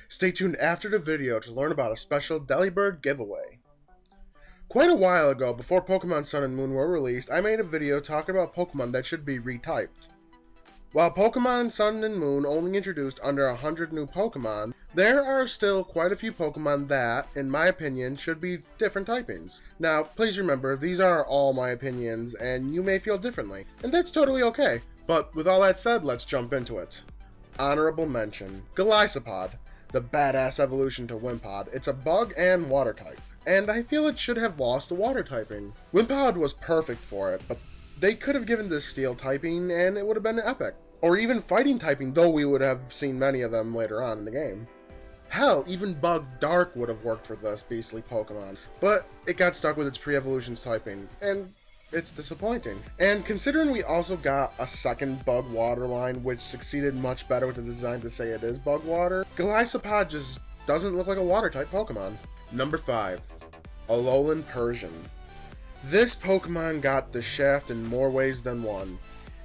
Stay tuned after the video to learn about a special Delibird giveaway. Quite a while ago, before Pokemon Sun and Moon were released, I made a video talking about Pokemon that should be retyped. While Pokemon Sun and Moon only introduced under 100 new Pokemon, there are still quite a few Pokemon that, in my opinion, should be different typings. Now, please remember, these are all my opinions, and you may feel differently, and that's totally okay. But with all that said, let's jump into it. Honorable mention, Golisopod, the badass evolution to Wimpod. It's a bug and water type, and I feel it should have lost the water typing. Wimpod was perfect for it, but they could have given this steel typing and it would have been epic. Or even fighting typing, though we would have seen many of them later on in the game. Hell, even Bug Dark would have worked for this beastly Pokemon, but it got stuck with its pre-evolutions typing, and it's disappointing. And considering we also got a second Bug Water line, which succeeded much better with the design to say it is Bug Water, Golisopod just doesn't look like a water-type Pokemon. Number 5. Alolan Persian. This Pokemon got the shaft in more ways than one.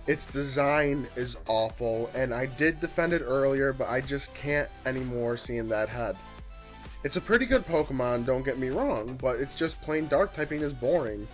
Its design is awful, and I did defend it earlier, but I just can't anymore seeing that head. It's a pretty good Pokemon, don't get me wrong, but it's just plain dark typing is boring.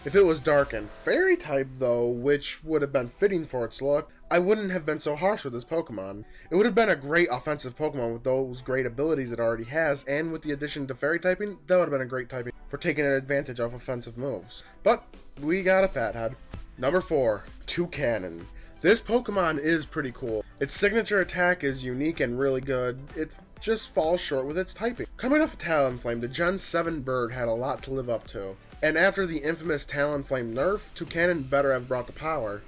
If it was dark and fairy type though, which would have been fitting for its look, I wouldn't have been so harsh with this Pokemon. It would have been a great offensive Pokemon with those great abilities it already has, and with the addition to fairy typing, that would have been a great typing for taking advantage of offensive moves. But we got a fathead. Number 4, Toucannon. This Pokemon is pretty cool. Its signature attack is unique and really good. It just falls short with its typing. Coming off of Talonflame, the Gen 7 bird had a lot to live up to. And after the infamous Talonflame nerf, Toucannon better have brought the power.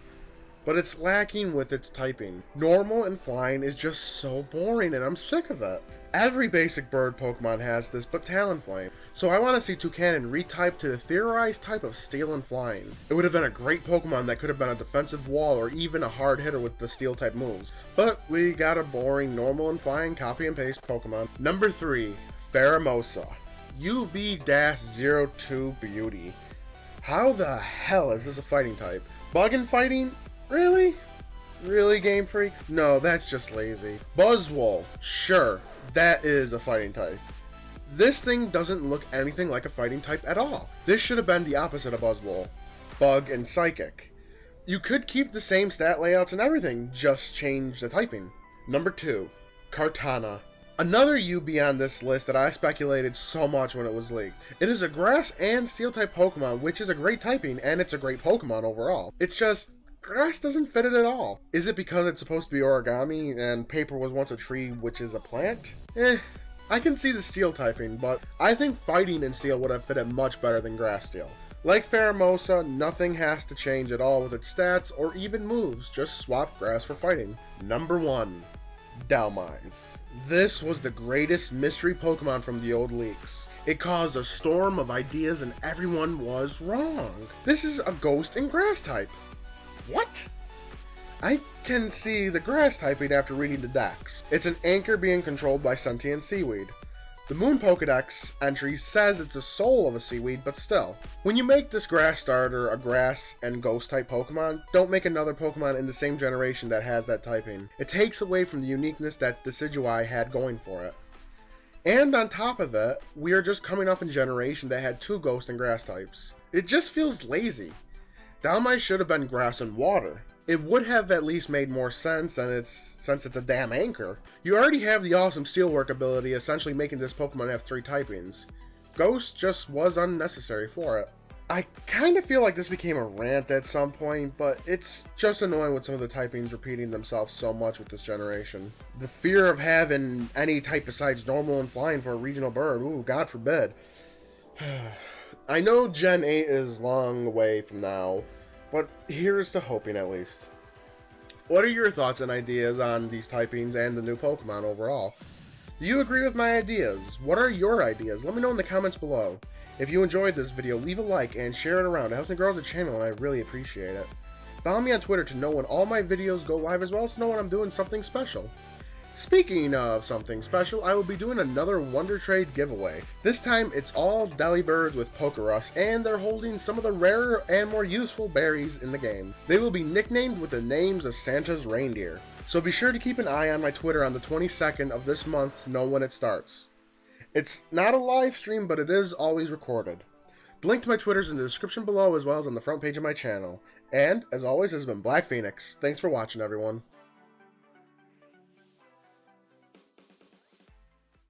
But it's lacking with its typing. Normal and flying is just so boring and I'm sick of it. Every basic bird Pokemon has this but Talonflame. So I want to see Toucannon retyped to the theorized type of Steel and Flying. It would have been a great Pokemon that could have been a defensive wall or even a hard hitter with the Steel type moves. But we got a boring normal and flying copy and paste Pokemon. Number 3, Pheromosa. UB-02 Beauty. How the hell is this a fighting type? Bug and fighting? Really? Really, Game Freak? No, that's just lazy. Buzzwole. Sure, that is a fighting type. This thing doesn't look anything like a fighting type at all. This should have been the opposite of Buzzwole. Bug and Psychic. You could keep the same stat layouts and everything, just change the typing. Number 2, Kartana. Another UB on this list that I speculated so much when it was leaked. It is a grass and steel type Pokemon, which is a great typing, and it's a great Pokemon overall. It's just, grass doesn't fit it at all. Is it because it's supposed to be origami, and paper was once a tree, which is a plant? I can see the steel typing, but I think fighting in steel would have fit it much better than grass steel. Like Pheromosa, nothing has to change at all with its stats or even moves, just swap grass for fighting. Number 1. Dhelmise. This was the greatest mystery Pokemon from the old leaks. It caused a storm of ideas and everyone was wrong. This is a ghost and grass type. What? I can see the grass typing after reading the dex. It's an anchor being controlled by sentient seaweed. The Moon Pokedex entry says it's a soul of a seaweed, but still. When you make this grass starter a grass and ghost type Pokemon, don't make another Pokemon in the same generation that has that typing. It takes away from the uniqueness that Decidueye had going for it. And on top of it, we are just coming off a generation that had 2 ghost and grass types. It just feels lazy. Dhelmise should have been grass and water. It would have at least made more sense since it's a damn anchor. You already have the awesome Steelwork ability, essentially making this Pokemon have 3 typings. Ghost just was unnecessary for it. I kind of feel like this became a rant at some point, but it's just annoying with some of the typings repeating themselves so much with this generation. The fear of having any type besides normal and flying for a regional bird, ooh, God forbid. I know Gen 8 is long away from now, but here's to hoping at least. What are your thoughts and ideas on these typings and the new Pokemon overall? Do you agree with my ideas? What are your ideas? Let me know in the comments below. If you enjoyed this video, leave a like and share it around. It helps me grow the channel and I really appreciate it. Follow me on Twitter to know when all my videos go live, as well as to know when I'm doing something special. Speaking of something special, I will be doing another Wonder Trade giveaway. This time, it's all Delibirds with Pokerus, and they're holding some of the rarer and more useful berries in the game. They will be nicknamed with the names of Santa's reindeer. So be sure to keep an eye on my Twitter on the 22nd of this month to know when it starts. It's not a live stream, but it is always recorded. The link to my Twitter is in the description below, as well as on the front page of my channel. And, as always, this has been Black Phoenix. Thanks for watching, everyone.